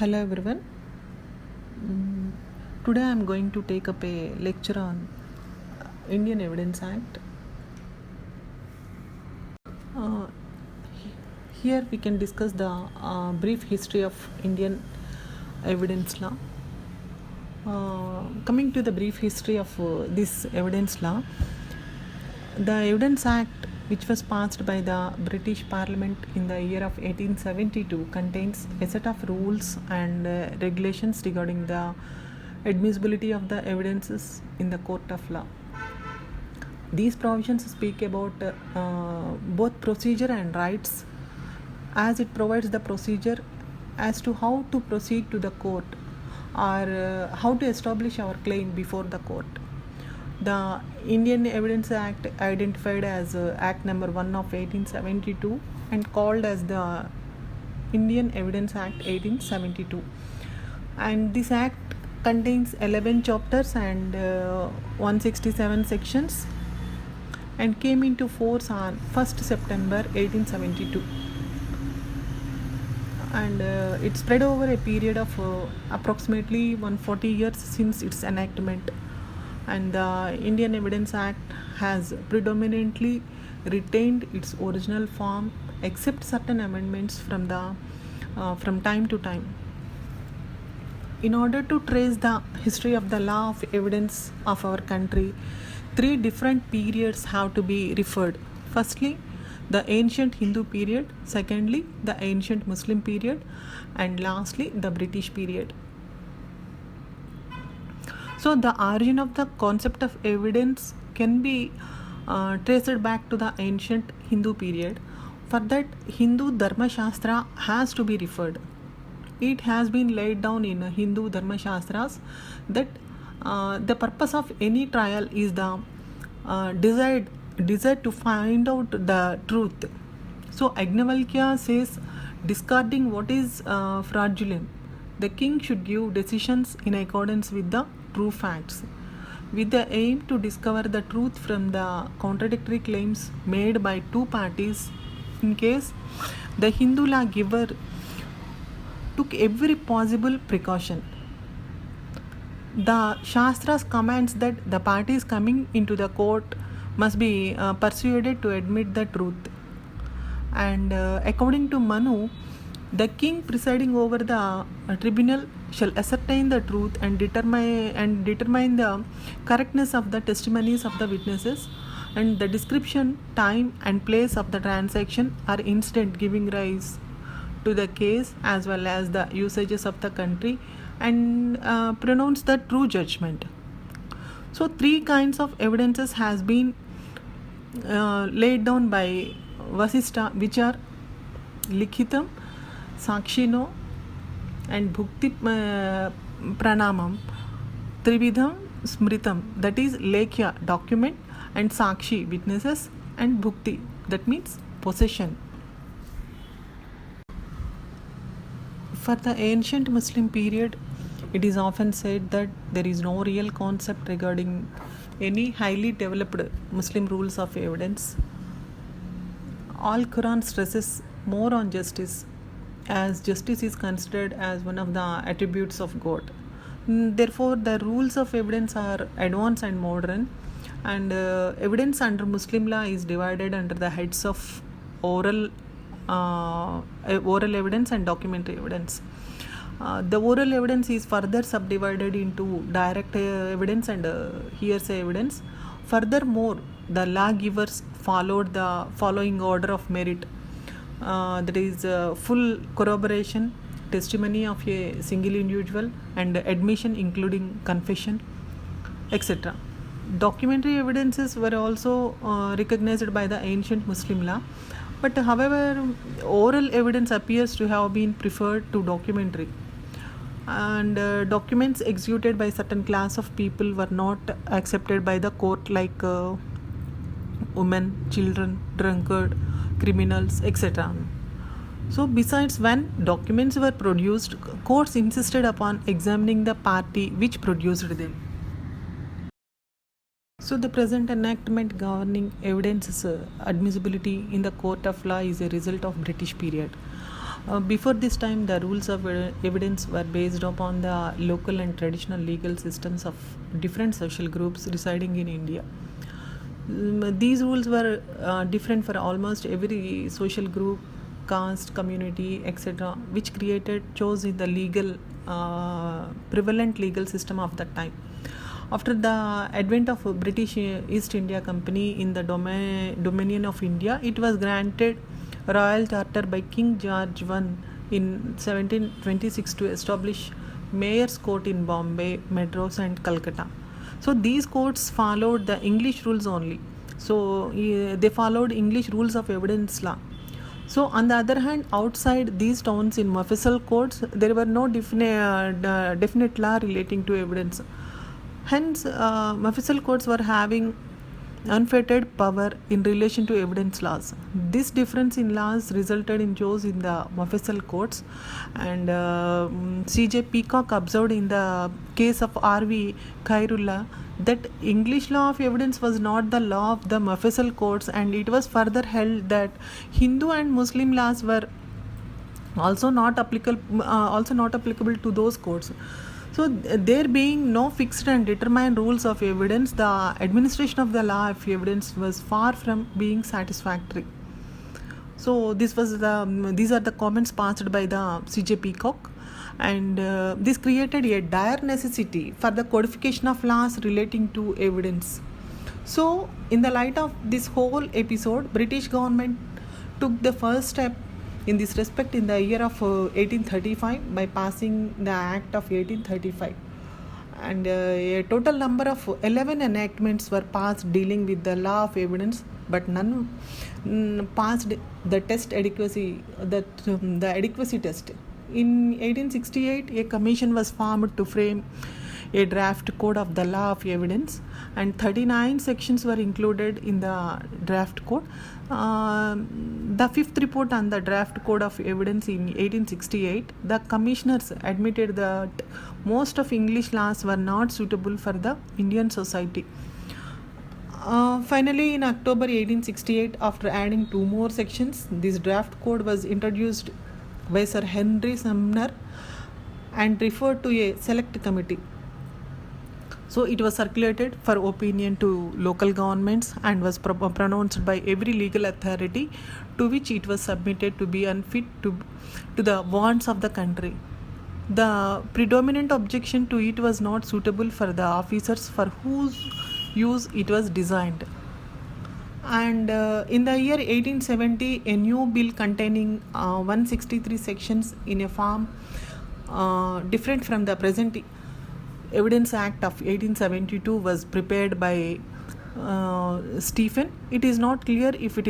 Hello everyone. Mm, Today I am going to take up a lecture on Indian Evidence Act. Uh, Here we can discuss the brief history of Indian evidence law. Coming to the brief history of this evidence law, the Evidence Act, which was passed by the British Parliament in the year of 1872, contains a set of rules and regulations regarding the admissibility of the evidences in the court of law. These provisions speak about both procedure and rights, as it provides the procedure as to how to proceed to the court or how to establish our claim before the court. The Indian Evidence Act, identified as Act number 1 of 1872 and called as the Indian Evidence Act 1872. And this act contains 11 chapters and 167 sections and came into force on 1st September 1872. And it spread over a period of approximately 140 years since its enactment. And the Indian Evidence Act has predominantly retained its original form, except certain amendments from time to time. In order to trace the history of the law of evidence of our country, three different periods have to be referred. Firstly, the ancient Hindu period, secondly, the ancient Muslim period, and lastly, the British period. So, the origin of the concept of evidence can be traced back to the ancient Hindu period. For that, Hindu Dharma Shastra has to be referred. It has been laid down in Hindu Dharma Shastras that the purpose of any trial is the desire to find out the truth. So Agnavalkya says, discarding what is fraudulent, the king should give decisions in accordance with the true facts, with the aim to discover the truth from the contradictory claims made by two parties. In case the Hindu law giver took every possible precaution. The Shastras commands that the parties coming into the court must be persuaded to admit the truth. And according to Manu, the king presiding over the tribunal shall ascertain the truth and determine the correctness of the testimonies of the witnesses, and the description, time and place of the transaction or incident giving rise to the case as well as the usages of the country, and pronounce the true judgment. So three kinds of evidences has been laid down by Vasistha, which are Likhitam, Sakshino and Bhukti Pranamam, Trividham Smritam, that is Lekhya, document, and Sakshi, witnesses, and Bhukti, that means possession. For the ancient Muslim period, it is often said that there is no real concept regarding any highly developed Muslim rules of evidence. Al Quran stresses more on justice, as justice is considered as one of the attributes of God. Therefore, the rules of evidence are advanced and modern, and evidence under Muslim law is divided under the heads of oral evidence and documentary evidence. The oral evidence is further subdivided into direct evidence and hearsay evidence. Furthermore, the lawgivers followed the following order of merit, that is full corroboration, testimony of a single individual, and admission including confession, etc. Documentary evidences were also recognized by the ancient Muslim law, but however, oral evidence appears to have been preferred to documentary. And documents executed by certain class of people were not accepted by the court, like women, children, drunkard, criminals, etc. So besides, when documents were produced, courts insisted upon examining the party which produced them. So the present enactment governing evidence's admissibility in the court of law is a result of British period. Before this time, the rules of evidence were based upon the local and traditional legal systems of different social groups residing in India. These rules were different for almost every social group, caste, community, etc., which chose in the prevalent legal system of that time. After the advent of British East India Company in the dominion of India, it was granted royal charter by King George I in 1726 to establish Mayor's Court in Bombay, Madras and Calcutta. So these courts followed the English rules only. So they followed English rules of evidence law. So on the other hand, outside these towns in Mofussil courts, there were no definite law relating to evidence. Hence, Mofussil courts were having unfettered power in relation to evidence laws. This difference in laws resulted in chose in the Mofussil courts, and C.J. Peacock observed in the case of R.V. Khairullah that English law of evidence was not the law of the Mofussil courts, and it was further held that Hindu and Muslim laws were also not applicable to those courts. So there being no fixed and determined rules of evidence, the administration of the law of evidence was far from being satisfactory. So these are the comments passed by the C.J. Peacock, and this created a dire necessity for the codification of laws relating to evidence. So in the light of this whole episode, British government took the first step in this respect in the year of 1835 by passing the Act of 1835, and a total number of 11 enactments were passed dealing with the law of evidence, but none passed the adequacy test. In 1868, a commission was formed to frame a draft code of the law of evidence, and 39 sections were included in the draft code. The fifth report on the draft code of evidence in 1868, the commissioners admitted that most of English laws were not suitable for the Indian society. Finally, in October 1868, after adding 2 more sections, this draft code was introduced by Sir Henry Sumner and referred to a select committee. So it was circulated for opinion to local governments and was pronounced by every legal authority to which it was submitted to be unfit to the wants of the country. The predominant objection to it was not suitable for the officers for whose use it was designed. And in the year 1870, a new bill containing 163 sections in a form different from the present Evidence Act of 1872 was prepared by Stephen. It is not clear if it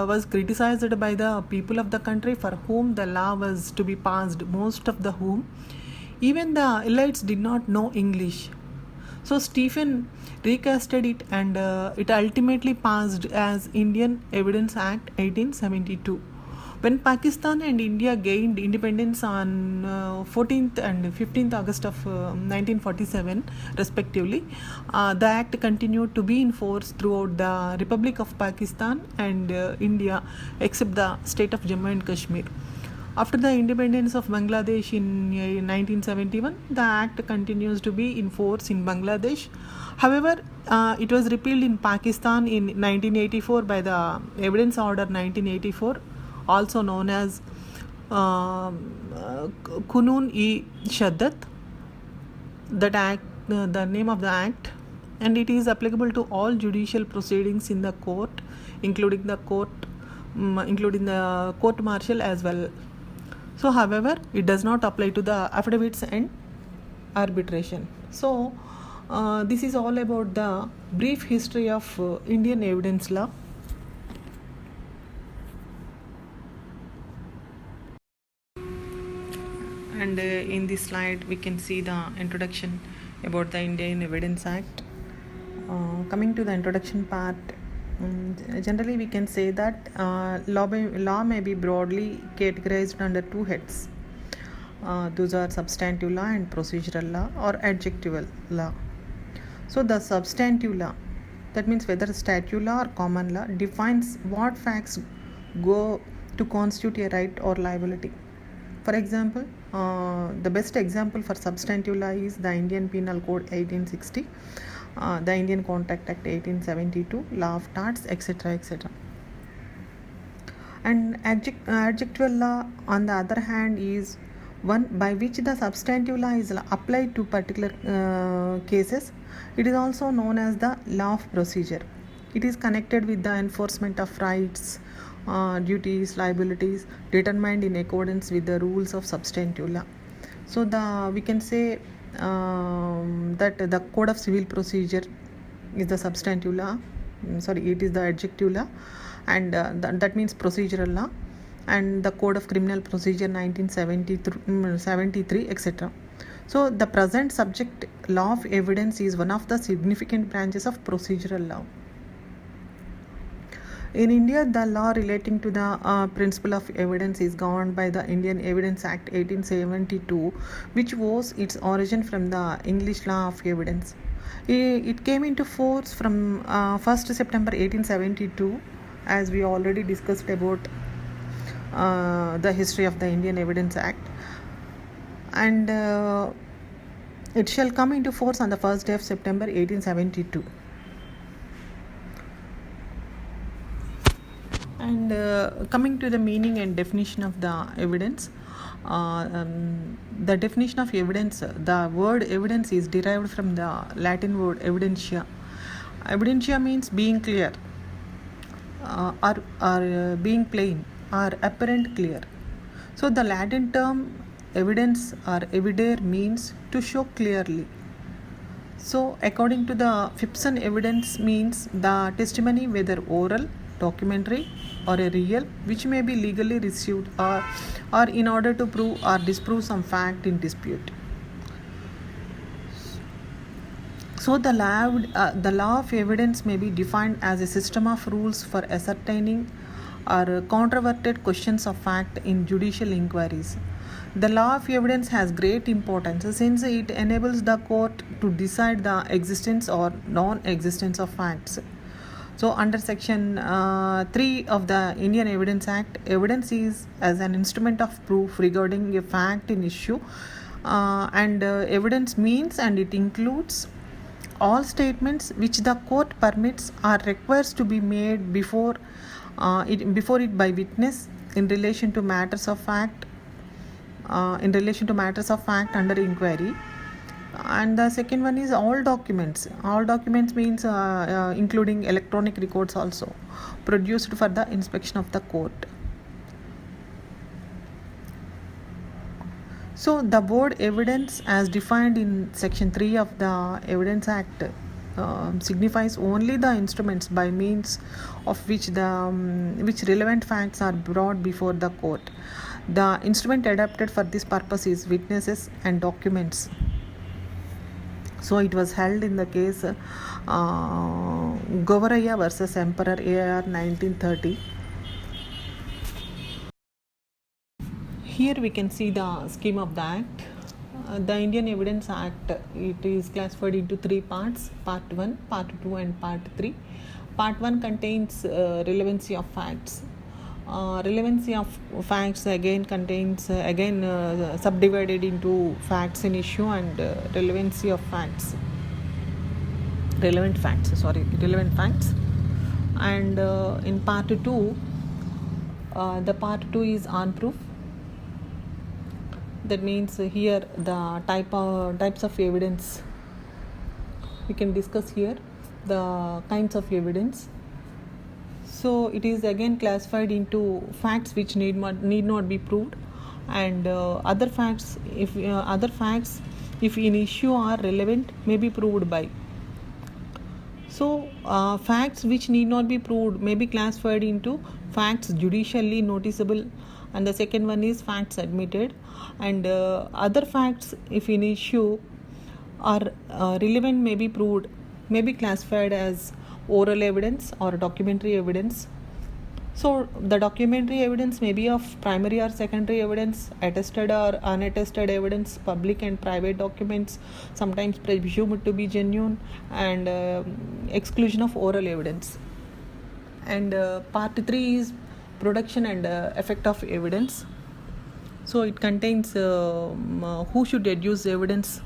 was criticized by the people of the country for whom the law was to be passed, most of the whom even the elites did not know English. So Stephen recasted it, and it ultimately passed as Indian Evidence Act 1872. When Pakistan and India gained independence on 14th and 15th August of 1947 respectively, the act continued to be in force throughout the Republic of Pakistan and India except the state of Jammu and Kashmir. After the independence of Bangladesh in 1971, the act continues to be in force in Bangladesh. However, it was repealed in Pakistan in 1984 by the Evidence Order 1984, also known as Qanun-e-Shaddat, that act, the name of the act, and it is applicable to all judicial proceedings in the court, including the court martial as well. So, however, it does not apply to the affidavits and arbitration. So, this is all about the brief history of Indian evidence law. And in this slide we can see the introduction about the Indian Evidence Act. Coming to the introduction part, generally we can say that law may be broadly categorized under 2 heads. Those are substantive law and procedural law or adjectival law. So the substantive law, that means whether statute law or common law, defines what facts go to constitute a right or liability. For example, the best example for substantive law is the Indian Penal Code 1860, the Indian Contract Act 1872, Law of Torts, etc. etc. And adjectival law, on the other hand, is one by which the substantive law is applied to particular cases. It is also known as the law of procedure. It is connected with the enforcement of rights, duties, liabilities determined in accordance with the rules of substantive law. So we can say that the Code of Civil Procedure is the substantive law. It is the adjective law, and that means procedural law, and the Code of Criminal Procedure 1973, etc. So the present subject law of evidence is one of the significant branches of procedural law. In India, the law relating to the principle of evidence is governed by the Indian Evidence Act 1872, which owes its origin from the English law of evidence. It came into force from 1st September 1872, as we already discussed about the history of the Indian Evidence Act, and it shall come into force on the first day of September 1872. And coming to the meaning and definition of the evidence, the definition of evidence, the word evidence is derived from the Latin word evidentia. Evidentia means being clear, or being plain, or apparent clear. So the Latin term evidence or evidere means to show clearly. So according to the Phipson, evidence means the testimony, whether oral, documentary, or a real, which may be legally received or in order to prove or disprove some fact in dispute. So the law of evidence may be defined as a system of rules for ascertaining or controverted questions of fact in judicial inquiries. The law of evidence has great importance since it enables the court to decide the existence or non-existence of facts. So under section 3 of the Indian Evidence Act, evidence is as an instrument of proof regarding a fact in issue, and evidence means, and it includes all statements which the court permits or requires to be made before it by witness in relation to matters of fact under inquiry. And the second one is all documents. All documents means including electronic records also produced for the inspection of the court. So the word evidence, as defined in section 3 of the Evidence Act, signifies only the instruments by means of which relevant facts are brought before the court. The instrument adapted for this purpose is witnesses and documents. So it was held in the case Govaraya versus Emperor AR 1930. Here we can see the scheme of the Act. The Indian Evidence Act, it is classified into 3 parts: Part 1, Part 2, and Part 3. Part 1 contains relevancy of facts. Relevancy of facts again contains subdivided into facts in issue and relevant facts. And in Part 2, the Part 2 is on proof. That means here the types of evidence we can discuss here, the kinds of evidence. So it is again classified into facts which need not be proved, and other facts if in issue are relevant may be proved by. So facts which need not be proved may be classified into facts judicially noticeable, and the second one is facts admitted, and other facts if in issue are relevant may be proved, may be classified as oral evidence or documentary evidence. So the documentary evidence may be of primary or secondary evidence, attested or unattested evidence, public and private documents, sometimes presumed to be genuine, and exclusion of oral evidence. And Part 3 is production and effect of evidence. So it contains who should adduce evidence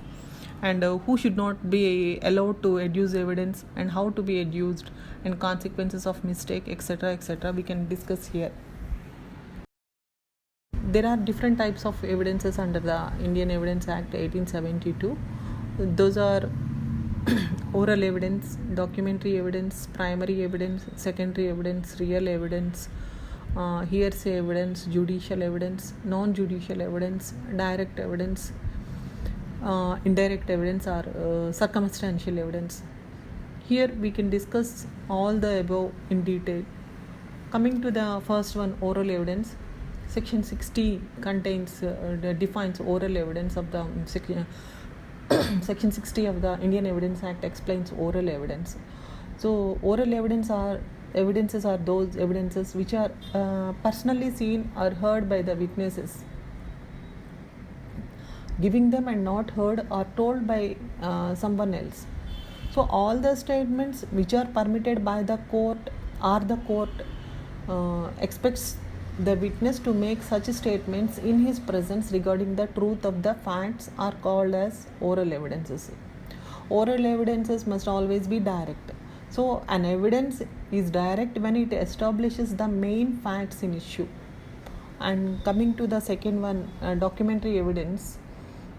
and who should not be allowed to adduce evidence and how to be adduced and consequences of mistake, etc., etc. We can discuss here. There are different types of evidences under the Indian Evidence Act 1872. Those are oral evidence, documentary evidence, primary evidence, secondary evidence, real evidence, hearsay evidence, judicial evidence, non-judicial evidence, direct evidence, indirect evidence, or circumstantial evidence. Here we can discuss all the above in detail. Coming to the first one, oral evidence. Section 60 contains defines oral evidence of the Section 60 of the Indian Evidence Act explains oral evidence. So oral evidences are those evidences which are personally seen or heard by the witnesses. Giving them and not heard or told by someone else. So all the statements which are permitted by the court or the court expects the witness to make such statements in his presence regarding the truth of the facts are called as oral evidences. Oral evidences must always be direct. So an evidence is direct when it establishes the main facts in issue. And coming to the second one, documentary evidence.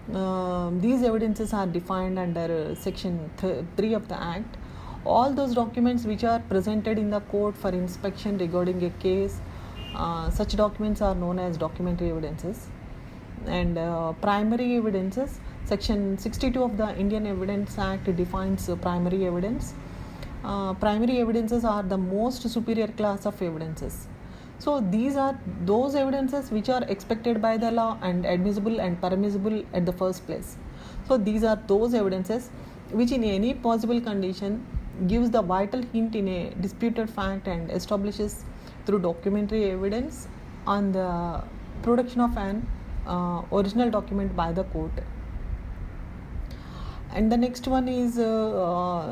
These evidences are defined under Section 3 of the Act. All those documents which are presented in the court for inspection regarding a case, such documents are known as documentary evidences. And primary evidences, Section 62 of the Indian Evidence Act defines primary evidence. Primary evidences are the most superior class of evidences. So these are those evidences which are expected by the law and admissible and permissible at the first place. So these are those evidences which in any possible condition gives the vital hint in a disputed fact and establishes through documentary evidence on the production of an original document by the court. And the next one is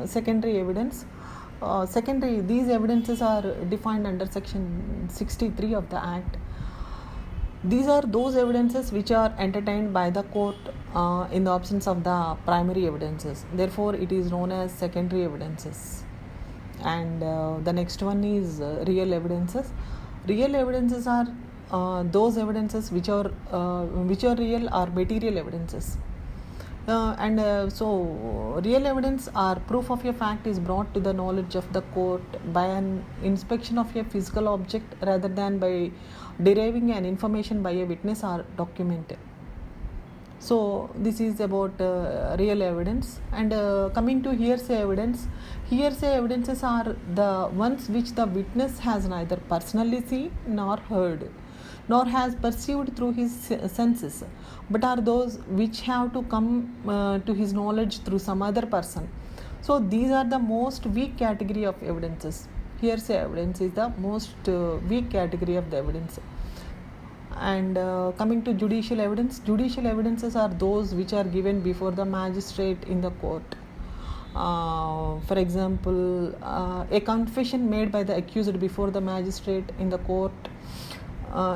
secondary evidence. These evidences are defined under Section 63 of the Act. These are those evidences which are entertained by the court in the absence of the primary evidences. Therefore, it is known as secondary evidences. And the next one is real evidences. Real evidences are those evidences which are real or material evidences. So real evidence or proof of a fact is brought to the knowledge of the court by an inspection of a physical object rather than by deriving an information by a witness or document. So this is about real evidence. And coming to hearsay evidences are the ones which the witness has neither personally seen nor heard nor has perceived through his senses, but are those which have to come to his knowledge through some other person. So these are the most weak category of evidences. Hearsay evidence is the most weak category of the evidence. And coming to judicial evidences are those which are given before the magistrate in the court. For example, a confession made by the accused before the magistrate in the court,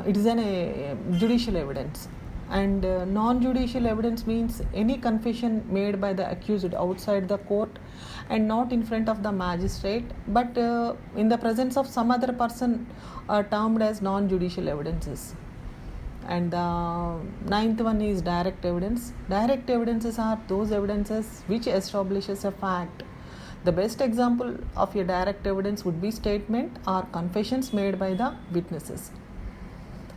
it is a judicial evidence. And non-judicial evidence means any confession made by the accused outside the court and not in front of the magistrate, but in the presence of some other person, are termed as non-judicial evidences. And the ninth one is direct evidence. Direct evidences are those evidences which establishes a fact. The best example of a direct evidence would be statement or confessions made by the witnesses.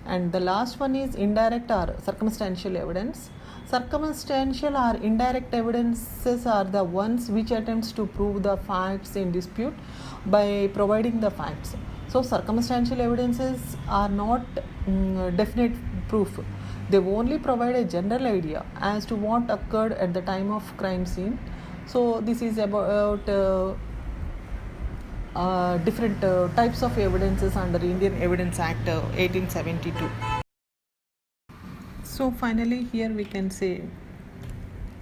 And the last one is indirect or circumstantial evidence. Circumstantial or indirect evidences are the ones which attempts to prove the facts in dispute by providing the facts. So circumstantial evidences are not definite proof. They only provide a general idea as to what occurred at the time of crime scene. So this is about different types of evidences under Indian Evidence Act 1872. So finally, here we can see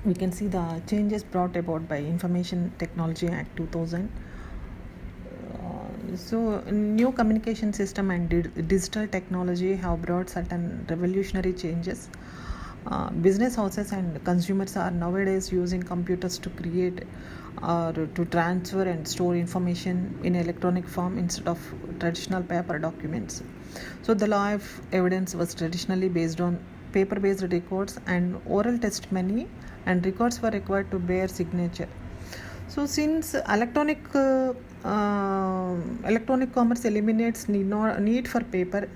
the changes brought about by Information Technology Act 2000. So, new communication system and digital technology have brought certain revolutionary changes. Business houses and consumers are nowadays using computers to create or to transfer and store information in electronic form instead of traditional paper documents. So, the law of evidence was traditionally based on paper based records and oral testimony, and records were required to bear signature. So, since electronic commerce eliminates need for paper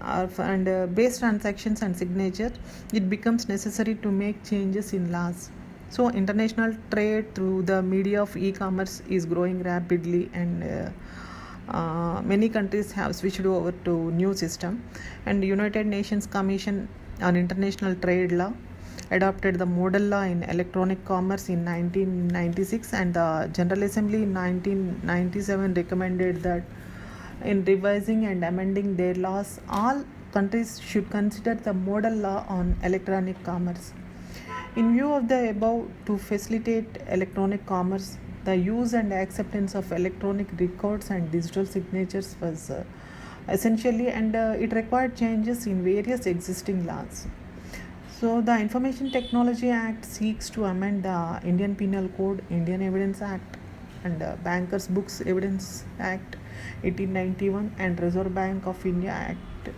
and base transactions and signature, it becomes necessary to make changes in laws. So, international trade through the media of e-commerce is growing rapidly, and many countries have switched over to new system. And United Nations Commission on International Trade Law adopted the model law in electronic commerce in 1996, and the General Assembly in 1997 recommended that in revising and amending their laws, all countries should consider the model law on electronic commerce. In view of the above, to facilitate electronic commerce, the use and acceptance of electronic records and digital signatures was essentially, and it required changes in various existing laws. So, the Information Technology Act seeks to amend the Indian Penal Code, Indian Evidence Act, and Bankers Books Evidence Act 1891, and Reserve Bank of India Act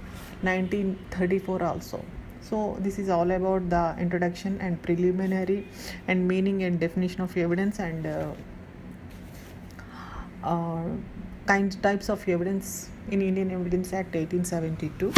1934 also. So, this is all about the introduction and preliminary and meaning and definition of evidence, and types of evidence in Indian Evidence Act 1872.